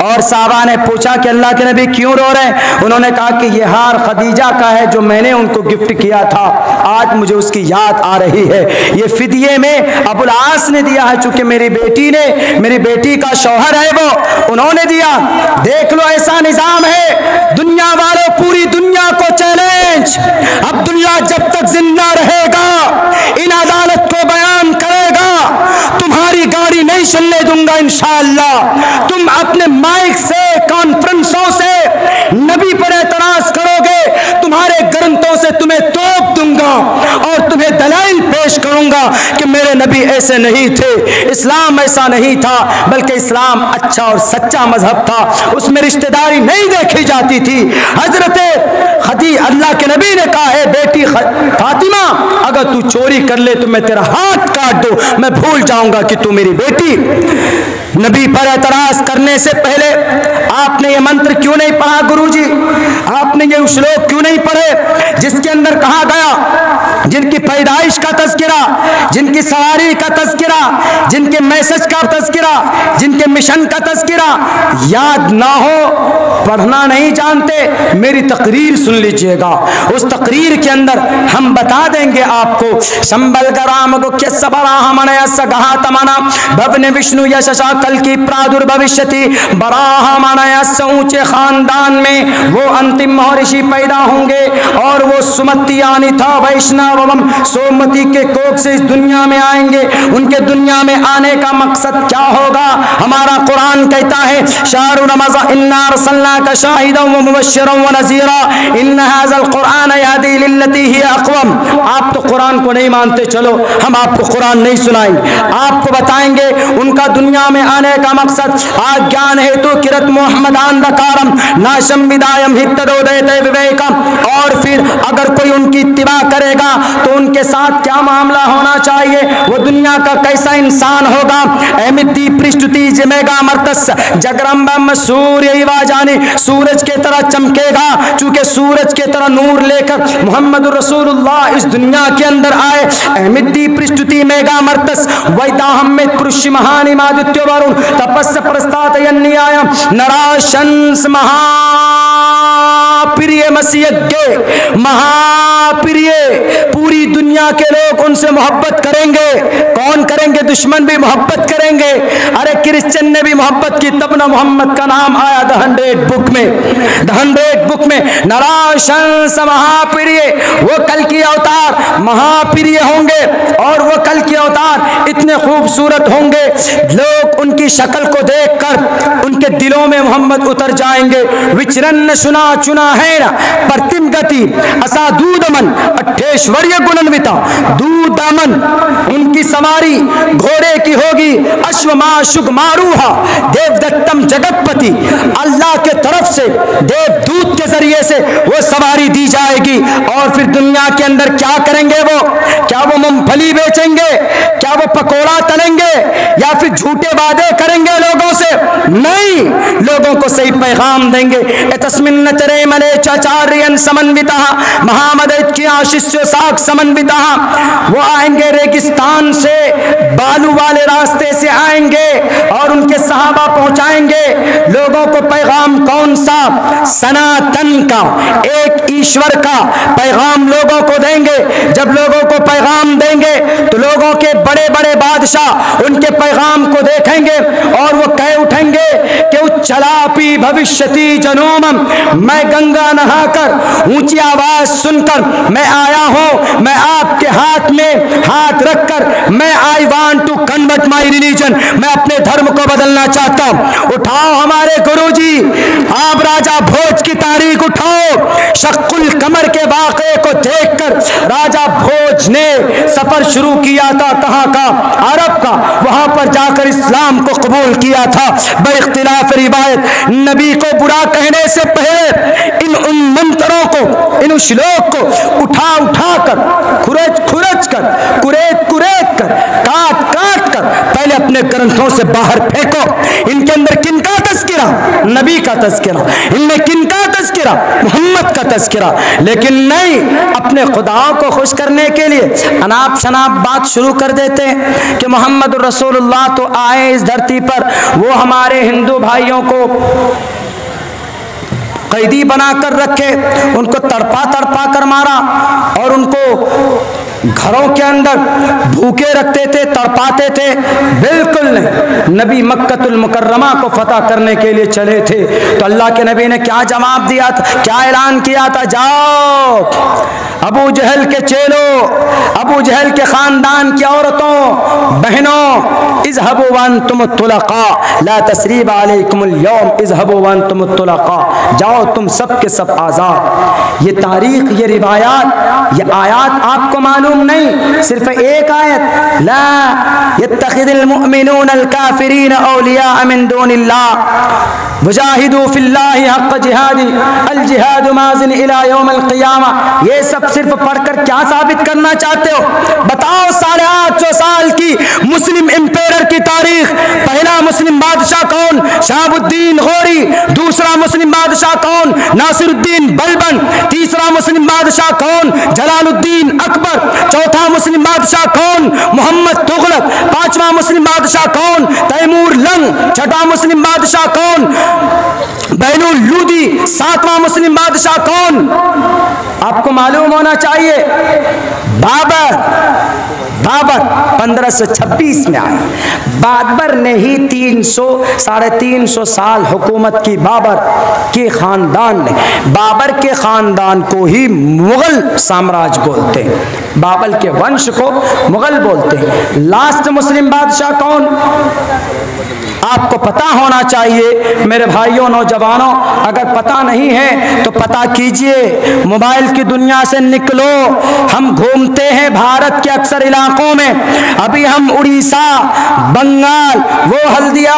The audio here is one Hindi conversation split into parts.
और साहबा ने पूछा कि अल्लाह के नबी क्यों रो रहे हैं? उन्होंने कहा कि ये हार खदीजा का है जो मैंने उनको गिफ्ट किया था, आज मुझे उसकी याद आ रही है। ये फिदिये में अबुल आस ने दिया है, चूंकि मेरी बेटी का शौहर है वो, उन्होंने दिया। देख लो ऐसा निजाम है। दुनिया वालों, पूरी दुनिया को चैलेंज, अब्दुल्ला जब तक जिंदा रहेगा इन अदालत को बयान करेगा, तुम्हारी गाड़ी नहीं चलने दूंगा इंशाअल्लाह। तुम अपने माइक से, कॉन्फ्रेंसों से नबी पर एतराज करोगे, तुम्हारे ग्रंथों से तुम्हें तोप दूंगा और तुम्हें दलाइल पेश करूंगा कि मेरे नबी ऐसे नहीं थे, इस्लाम ऐसा नहीं था, बल्कि इस्लाम अच्छा और सच्चा मजहब था, उसमें रिश्तेदारी नहीं देखी जाती थी। हजरत अल्लाह के नबी ने कहा है, बेटी फातिमा अगर तू चोरी कर ले तो मैं तेरा हाथ काट दूं, मैं भूल जाऊंगा कि तू मेरी बेटी। नबी पर एतराज करने से पहले आपने ये मंत्र क्यों नहीं पढ़ा गुरुजी? आपने ये श्लोक क्यों नहीं पढ़े जिसके अंदर कहा गया जिनकी पैदाइश का तज़किरा, जिनकी सवारी का तज़किरा, जिनके मैसेज का तज़किरा, जिनके मिशन का तज़किरा याद ना हो, पढ़ना नहीं जानते, मेरी तकरीर सुन लीजिएगा। उस तकरीर के अंदर हम बता देंगे आपको, संबल गराम गुख्य सबराहमनय सगहा तमना भवने विष्णु यशा कल की प्रादुर्भविष्यति बराहमनय, ऊंचे खानदान में वो अंतिम महर्षि पैदा होंगे और वो सुमतियानी था वैष्णवम सोमती के कोख से इस दुनिया में आएंगे। उनके दुनिया में आने का मकसद क्या होगा? हमारा कुरान कहता है, शाहरु रमज़ान इन्ना अरसलनाका शाहिदन व मुबश्शिरन व नज़ीरा इन्न हाज़ल कुरान यहदी लिल्लती हिया अक़वम। आप तो कुरान को नहीं मानते, चलो हम आपको कुरान नहीं सुनाएंगे, आपको बताएंगे उनका दुनिया में आने का मकसद। आज्ञान हेतु किरत मोहम्मदान दकारम नाशम विदायम हित्तदोदयते विवेकम। और फिर अगर कोई उनकी इत्तिबा करेगा तो उनके साथ क्या मामला होना चाहिए, वो दुनिया का कैसा इंसान होगा? अमिति पृष्ठति जमेगा मर्तस जगरम्बम सूर्य इवाजानी, सूरज के तरह चमकेगा, चूंकि सूरज के तरह नूर लेकर मोहम्मद रसूलुल्लाह इस दुनिया के अंदर आए। अमिति पृष्ठति मेगा मर्तस वैदाहम्मित पुरुष महानि मादित्य वरुण तपस्य प्रस्तात यन्नियायम नराशंस महाप्रिय मसीयज्ञ महाप्रिय। पूरी दुनिया के लोग उनसे मोहब्बत करेंगे। कौन करेंगे? दुश्मन भी मोहब्बत करेंगे। अरे क्रिश्चियन ने भी मोहब्बत की, तब ना मोहम्मद का नाम आया द 100 बुक में, द 100 बुक में। नराशंस महाप्रिय, वो कल की अवतार महाप्रिय होंगे और वो कल की अवतार इतने खूबसूरत होंगे, लोग उनकी शक्ल को देखकर उनके दिलों में मोहम्मद उतर जाएंगे। विचरन सुना चुना है ना प्रतिम गति असा दूदमन अठेश्वर्य गुणन्विता दूदमन। उनकी सवारी घोड़े की होगी, अश्वमाशुक मारूहा देवदत्तम जगतपति, अल्लाह के तरफ से देवदूत के जरिए से वो सवारी दी जाएगी। और फिर दुनिया के अंदर क्या करेंगे वो? क्या वो मूंगफली बेचेंगे? क्या वो पकोड़ा तलेंगे? या फिर झूठे वादे करेंगे लोगों से? नहीं, लोगों को सही पैगाम देंगे। तस्मिन चरे मले चाचार्यन समन्विता महामदद की आशिष्य साख समन्विता। वो आएंगे रेगिस्तान से, बालू वाले रास्ते से आएंगे और उनके सहाबा पहुंचाएंगे लोगों को पैगाम। कौन सा? सनातन का, एक ईश्वर का पैगाम लोगों को देंगे। जब लोगों को पैगाम देंगे तो लोगों के बड़े बड़े बादशाह उनके पैगाम को देखेंगे और वो कह उठेंगे कि उच्चलापी भविष्यति जनोमम, मैं गंगा नहाकर ऊंची आवाज सुनकर मैं आया हूं, मैं आपके हाथ में हाथ रखकर मैं I want to convert my religion, मैं अपने धर्म को बदलना चाहता हूं। उठाओ हमारे गुरुजी, आप राजा भोज की तारीख उठाओ। शक्कुल कमर के वाक़े को देखकर राजा भोज ने सफर शुरू किया था, कहाँ का? अरब का। वहां पर जाकर इस्लाम को कबूल किया था। बइख्तिलाफ रिवायत नबी को बुरा कहने से पहले इन उन मंत्रों को, इन श्लोक को उठा उठा कर, खुरच खुरच कर, कुरेद कुरेद कर, काट काट कर पहले अपने ग्रंथों से बाहर फेंको। इनके अंदर किनका तज़किरा? नबी का तज़किरा। इनमें किनका तज़किरा? तज़किरा, मोहम्मद का तज़किरा, लेकिन नहीं, अपने खुदाओं को खुश करने के लिए अनाप शनाप बात शुरू कर देते हैं कि मोहम्मद रसूलुल्लाह तो आए इस धरती पर, वो हमारे हिंदू भाइयों को कैदी बनाकर रखे, उनको तड़पा तड़पा कर मारा और उनको घरों के अंदर भूखे रखते थे, तड़पाते थे। बिल्कुल नहीं, नबी मक्कतुल मुकर्रमा को फतह करने के लिए चले थे तो अल्लाह के नबी ने क्या जवाब दिया था, क्या ऐलान किया था? जाओ अबू जहल के चेलों, अबू जहल के खानदान की औरतों बहनों, इज़हबू व अंतुम तुलक़ा ला तसरीब अलैकुमुल यौम, इज़हबू व अंतुम तुलक़ा, जाओ तुम सब के सब आज़ाद। ये तारीख, ये रिवायात, ये आयात आपको मालूम नहीं, सिर्फ एक आयत, ला यत्तखिज़ुल मुअमिनूनल काफ़िरीन औलिया मिन दूनिल्लाह वजाहिदू फिल्लाहि हक़्क़ जिहादी अल जिहादु माज़िन इला यौमिल क़ियामा। ये सब सिर्फ पढ़कर क्या साबित करना चाहते हो? बताओ 850 साल की मुस्लिम एम्पायर की तारीख। पहला मुस्लिम बादशाह कौन? शहाबुद्दीन गौरी। दूसरा मुस्लिम बादशाह कौन? नासिरुद्दीन बलबन। तीसरा मुस्लिम बादशाह कौन? जलालुद्दीन अकबर। चौथा मुस्लिम बादशाह कौन? मोहम्मद तुगलक। पांचवा मुस्लिम बादशाह कौन? तैमूर लंग। छठा मुस्लिम बादशाह कौन? बैनुल लूदी। सातवां मुस्लिम बादशाह कौन? आपको मालूम होना चाहिए, बाबर। बाबर 1526 में आए। बाबर ने ही 300-350 साल हुकूमत की। बाबर के खानदान ने, बाबर के खानदान को ही मुगल साम्राज्य बोलते हैं, बाबर के वंश को मुगल बोलते हैं। लास्ट मुस्लिम बादशाह कौन? आपको पता होना चाहिए मेरे भाइयों, नौजवानों, अगर पता नहीं है तो पता कीजिए। मोबाइल की दुनिया से निकलो। हम घूमते हैं भारत के अक्सर इलाकों में। अभी हम उड़ीसा, बंगाल, वो हल्दिया,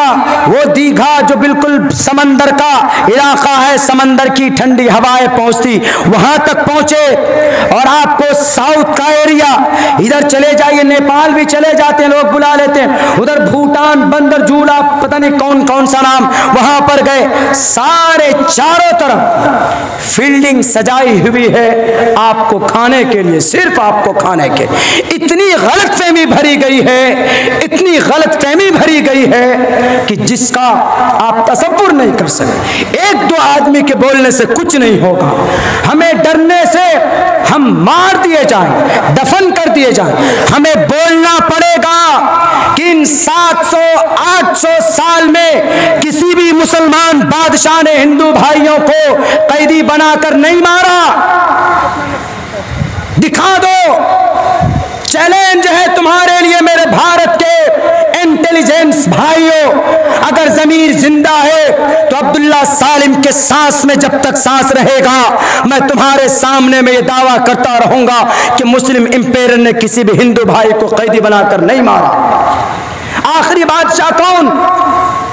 वो दीघा जो बिल्कुल समंदर का इलाका है, समंदर की ठंडी हवाएं पहुंचती, वहां तक पहुंचे। और आपको साउथ का एरिया, इधर चले जाइए, नेपाल भी चले जाते हैं, लोग बुला लेते हैं, उधर भूटान, बंदर झूला, पता नहीं कौन कौन सा नाम, वहां पर गए। सारे चारों तरफ फील्डिंग सजाई हुई है आपको खाने के लिए, सिर्फ आपको खाने के। इतनी गलतफहमी भरी गई है, इतनी गलतफहमी भरी गई है कि जिसका आप तसव्वुर नहीं कर सकते। एक दो आदमी के बोलने से कुछ नहीं होगा। हमें डरने से हम मार दिए जाएं, दफन कर दिए जाएं। हमें बोलना पड़ेगा कि इन 700-800 साल में किसी भी मुसलमान बादशाह ने हिंदू भाइयों को कैदी बनाकर नहीं मारा। दिखा दो। चैलेंज है तुम्हारे लिए मेरे भारत के इंटेलिजेंस भाइयों। अगर जमीर जिंदा है तो अब्दुल्ला सालिम के सांस में जब तक सांस रहेगा, मैं तुम्हारे सामने में ये दावा करता रहूंगा कि मुस्लिम इंपेयर ने किसी भी हिंदू भाई को कैदी बनाकर नहीं मारा। आखिरी बादशाह कौन?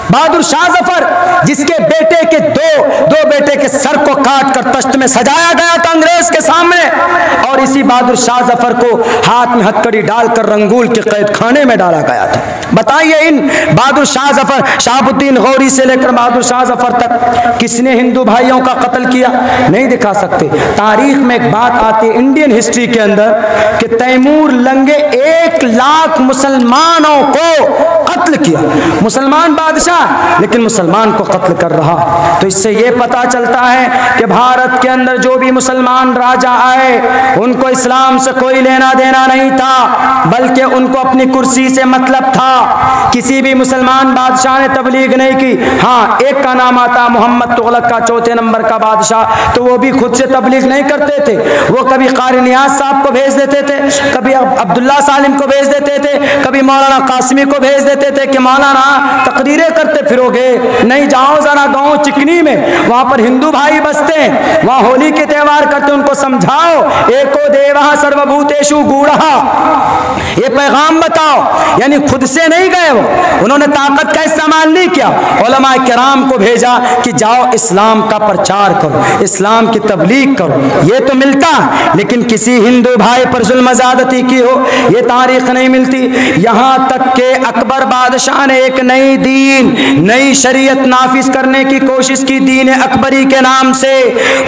बहादुर शाह जफर, जिसके बेटे के दो बेटे के सर को काट कर तख्त में सजाया गया था अंग्रेज के सामने, और इसी बहादुर शाह जफर को हाथ में हथकड़ी डालकर रंगूल के कैद खाने में डाला गया था। बताइए, इन बहादुर शाह जफर, शहाबुद्दीन गौरी से लेकर बहादुर शाह जफर तक किसने हिंदू भाइयों का कत्ल किया? नहीं दिखा सकते। तारीख में एक बात आती है इंडियन हिस्ट्री के अंदर कि तैमूर लंगे 1 लाख मुसलमानों को कत्ल किया। मुसलमान बादशाह, लेकिन मुसलमान को कत्ल कर रहा। तो इससे यह पता चलता है कि भारत के अंदर जो भी मुसलमान राजा आए, उनको इस्लाम से कोई लेना देना नहीं था, बल्कि उनको अपनी कुर्सी से मतलब था। किसी भी मुसलमान बादशाह ने तबलीग नहीं की। हाँ, एक का नाम आता मोहम्मद तुगलक का, 4थे नंबर का बादशाह, तो वो भी खुद से तबलीग नहीं करते थे। वो कभी कारी नियाज साहब को भेज देते थे, कभी अब्दुल्ला सालिम को भेज देते थे, कभी मौलाना कासिमी को भेज देते थे कि मौलाना तकरीरें करते फिरोगे, नहीं जाओ जरा गांव चिकनी में, वहां पर हिंदू भाई बसते हैं, वहां होली के त्यौहार करते, उनको समझाओ एको देवः सर्वभूतेषु गूढ़ः, ये पैगाम बताओ। यानी खुद से नहीं गए वो, उन्होंने ताकत का इस्तेमाल नहीं किया। उलमाए किराम को भेजा कि जाओ इस्लाम का प्रचार करो, इस्लाम की तबलीग करो। ये तो मिलता, लेकिन किसी हिंदू भाई पर जुल्म ज़्यादती की हो, ये तारीख नहीं मिलती। यहां तक के अकबर बादशाह ने एक नई दीन नई शरीयत नाफिज करने की कोशिश की दीन अकबरी के नाम से।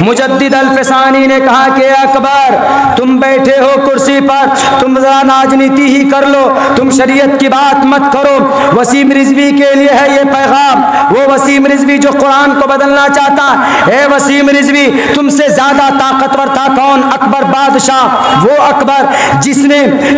मुजद्दिद अल-फ़सानी ने कहा कि अकबर, तुम बैठे हो कुर्सी पर, तुम जरा राजनीति ही कर लो, तुम शरीयत की बात मत करो। वसीम रिजवी के लिए है ये पैगाम, वो वसीम रिजवी जो कुरान को बदलना चाहता है। वसीम रिजवी, तुमसे ज्यादा ताकतवर था कौन? अकबर बादशाह, वो अकबर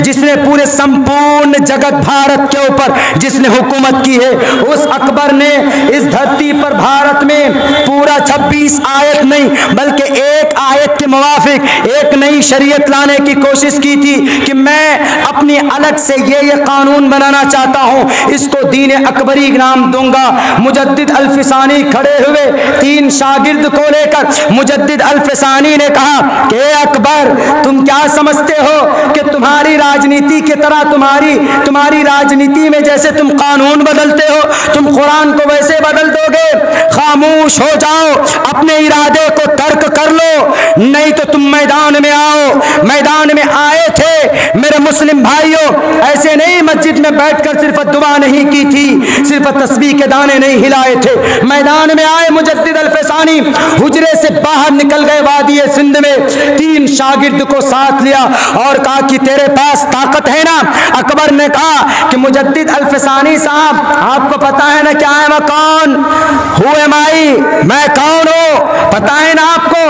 जिसने पूरे संपूर्ण जगत भारत के ऊपर जिसने हुकूमत की है। उस अकबर ने इस धरती पर भारत में पूरा 26 आयत नहीं बल्कि एक आयत के मुवाफिक एक नई शरीयत लाने की कोशिश की थी कि मैं अपनी अलग से ये कानून बनाना चाहता हूं, इसको दीन अकबरी नाम दूंगा। मुजद्दिद अल-फ़सानी खड़े हुए 3 शागिर्द को लेकर मुजद्दिद अल-फ़सानी ने कहा कि अकबर, तुम क्या समझते हो कि तुम्हारी राजनीति की तरह तुम्हारी राजनीति में जैसे तुम कानून बदलते हो, तुम कुरान को वैसे बदल दोगे? खामोश हो जाओ, अपने इरादे को तर्क कर लो, नहीं तो तुम मैदान में आओ। मैदान में आए थे मेरे मुस्लिम भाइयों, ऐसे नहीं मस्जिद में बैठकर सिर्फ दुआ नहीं की थी, सिर्फ तस्बीह के दाने नहीं हिलाए थे। मैदान में आए मुजद्दिद अल-फ़सानी, हुजरे से बाहर निकल गए वादी सिंध में, 3 शागिर्द को साथ लिया और कहा कि तेरे पास ताकत है ना? अकबर ने कहा कि मुजद्दिद अल-फ़सानी साहब, आपको पता है ना क्या है मैं कौन? हु एम आई, मैं कौन हूँ पता है ना आपको?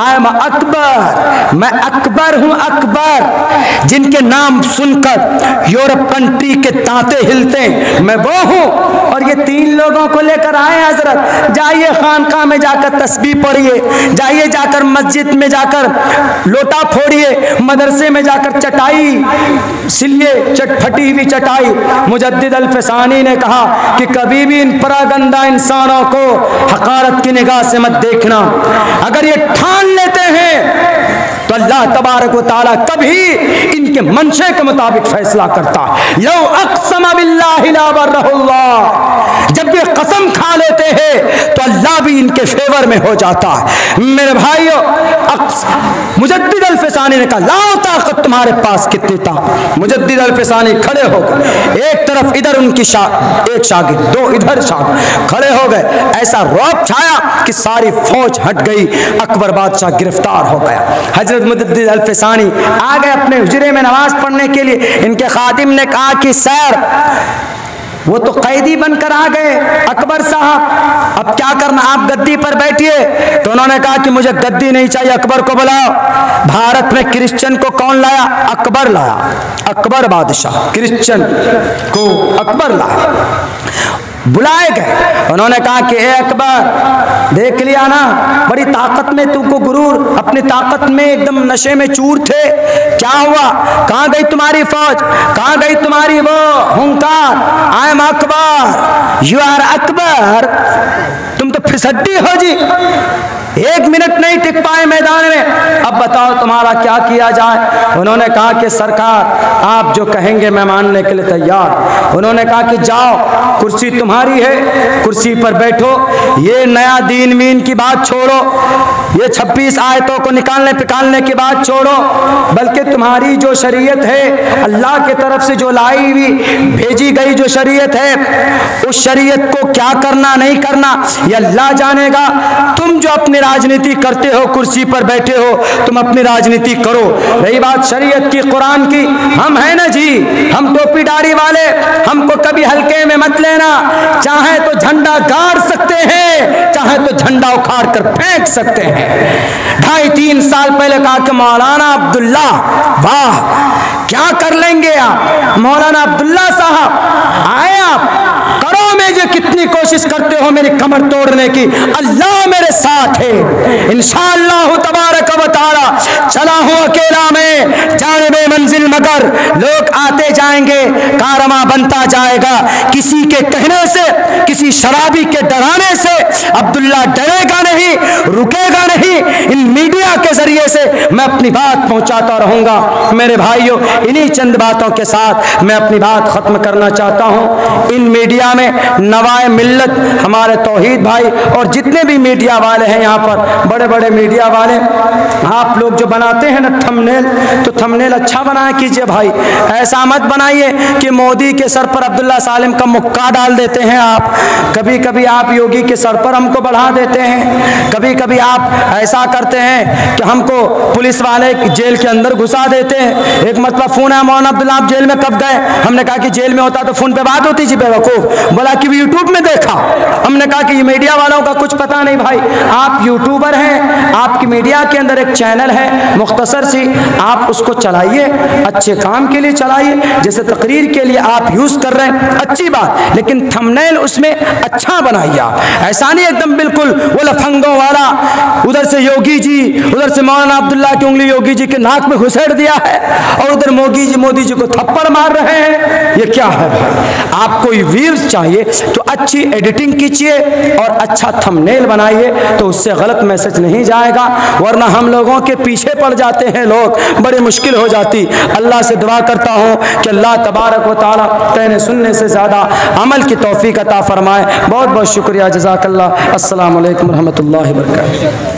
आई एम अकबर, मैं अकबर हूँ। अकबर जिनके नाम सुनकर यूरोप कंट्री के तांते हिलते, मैं वो हूँ। और ये 3 लोगों को लेकर आए हजरत, जाइए खानकाह में जाकर तस्बीह पढ़िए, जाइए जाकर मस्जिद में जाकर लोटा फोड़िए, मदरसे में जाकर चटाई सिलिए, फटी हुई चटाई। मुजद्दिद अल-फ़सानी ने कहा कि कभी भी इन परागंदा इंसानों को हकारत की निगाह से मत देखना। अगर ये ठान लेते हैं तो अल्लाह तबारक व तआला कभी इनके मंशे के मुताबिक फैसला करता है। लौ अक़सम बिल्लाहि ला बर्रहुल्लाह, जब ये कसम खा लेते हैं तो अल्लाह भी इनके फेवर में हो जाता है। मेरे भाइयों, मुजद्दिद अल-फ़सानी ने कहा लाओ ताकत तुम्हारे पास कितनी ताकत। मुजद्दिद अल-फ़सानी खड़े हो गए, एक तरफ इधर उनकी एक शागिर्द, 2 इधर शागिर्द खड़े हो गए। ऐसा रौब छाया कि सारी फौज हट गई, अकबर बादशाह गिरफ्तार हो गया। हजरत मुजद्दिद अल-फ़सानी आ गए अपने हुजरे में नमाज पढ़ने के लिए। इनके खादिम ने कहा कि सर, वो तो कैदी बनकर आ गए अकबर साहब, अब क्या करना, आप गद्दी पर बैठिए। तो उन्होंने कहा कि मुझे गद्दी नहीं चाहिए, अकबर को बुलाओ। भारत में क्रिश्चियन को कौन लाया? अकबर लाया, अकबर बादशाह क्रिश्चियन को अकबर लाया। बुलाए गए, उन्होंने कहा कि ए अकबर, देख लिया ना, बड़ी ताकत में तुमको गुरूर, अपनी ताकत में एकदम नशे में चूर थे, क्या हुआ? कहाँ गई तुम्हारी फौज? कहाँ गई तुम्हारी वो हुंकार? I am Akbar, you are Akbar. तुम तो फिसड्डी हो जी, 1 मिनट नहीं टिक पाए मैदान में। अब बताओ तुम्हारा क्या किया जाए? उन्होंने कहा कि सरकार, आप जो कहेंगे मैं मानने के लिए तैयार। उन्होंने कहा कि जाओ, कुर्सी तुम्हारी है, कुर्सी पर बैठो, ये नया दीन मीन की बात छोड़ो, ये 26 आयतों को निकालने की बात छोड़ो, बल्कि तुम्हारी जो शरीयत है, अल्लाह की तरफ से जो लाई हुई भेजी गई जो शरीयत है, उस शरीयत को क्या करना नहीं करना ये अल्लाह जानेगा। तुम जो अपनी राजनीति करते हो, कुर्सी पर बैठे हो, तुम अपनी राजनीति करो। रही बात शरीयत की, कुरान की, हम है ना जी, हम टोपी दाढ़ी वाले, हमको कभी हल्के में मत लेना। चाहे तो झंडा गाड़ सकते हैं, चाहे तो झंडा उखाड़ कर फेंक सकते हैं। 2.5-3 साल पहले कहा कि मौलाना अब्दुल्ला, वाह क्या कर लेंगे आप, मौलाना अब्दुल्ला साहब आए, आप करो, मैं जो कितनी कोशिश करते हो मेरी कमर तोड़ने की, अल्लाह मेरे साथ है, इंशाअल्लाह तबारक व तआला। चला हूँ अकेला मैं जानिबे मंजिल, मगर लोग आते जाएंगे, कारवां बनता जाएगा। किसी के कहने से, किसी शराबी के डराने से अब्दुल्ला डरेगा नहीं, रुकेगा नहीं। इन मीडिया के जरिए से मैं अपनी बात पहुंचाता रहूंगा। मेरे भाइयों, इन्हीं चंद बातों के साथ मैं अपनी बात खत्म करना चाहता हूं। इन मीडिया में नवाए मिल्लत हमारे तौहीद भाई और जितने भी मीडिया वाले हैं, यहाँ पर बड़े बड़े मीडिया वाले, आप लोग जो बनाते हैं ना थंबनेल, तो थंबनेल अच्छा बनाया कीजिए भाई। ऐसा मत बनाइए कि मोदी के सर पर अब्दुल्ला सालिम का मुक्का डाल देते हैं आप। कभी कभी आप योगी के सर पर हमको बढ़ा देते हैं। कभी कभी आप ऐसा करते हैं कि हमको पुलिस वाले जेल के अंदर घुसा देते हैं। एक मतलब फोन है, मौलाना अब्दुल्ला आप जेल में कब गए? हमने कहा कि जेल में होता तो फोन पे बात होती जी बेवकूफ। बोला कि यूट्यूब में देखा। हमने कहा कि मीडिया वालों का कुछ पता नहीं भाई, आप यूट्यूबर हैं, आपकी मीडिया के अंदर एक चैनल है मुख्तसर सी, आप उसको चलाइए, अच्छे काम के लिए चलाइए। जैसे तकरीर के लिए आप यूज कर रहे हैं, अच्छी बात, लेकिन थंबनेल उसमें अच्छा बनाइए आप। ऐसा नहीं एकदम बिल्कुल वो लफंगों वाला, उधर से योगी जी, उधर से मौलाना अब्दुल्ला की उंगली योगी जी के नाक में घुसेड़ दिया है और उधर मोदी जी को थप्पड़ मार रहे हैं। ये क्या है भाई? आपको व्यूज चाहिए तो अच्छी एडिटिंग कीजिए और अच्छा थंबनेल बनाइए, तो उससे गलत मैसेज नहीं जाएगा। वरना हम लोगों के पीछे पड़ जाते हैं लोग, बड़ी मुश्किल हो जाती। अल्लाह से दुआ करता हूँ कि अल्लाह तबारक व तआला कहने सुनने से ज़्यादा अमल की तौफीक अता फरमाए। बहुत बहुत शुक्रिया, जज़ाकल्लाह। अस्सलामु अलैकुम रहमतुल्लाहि व बरकातहू।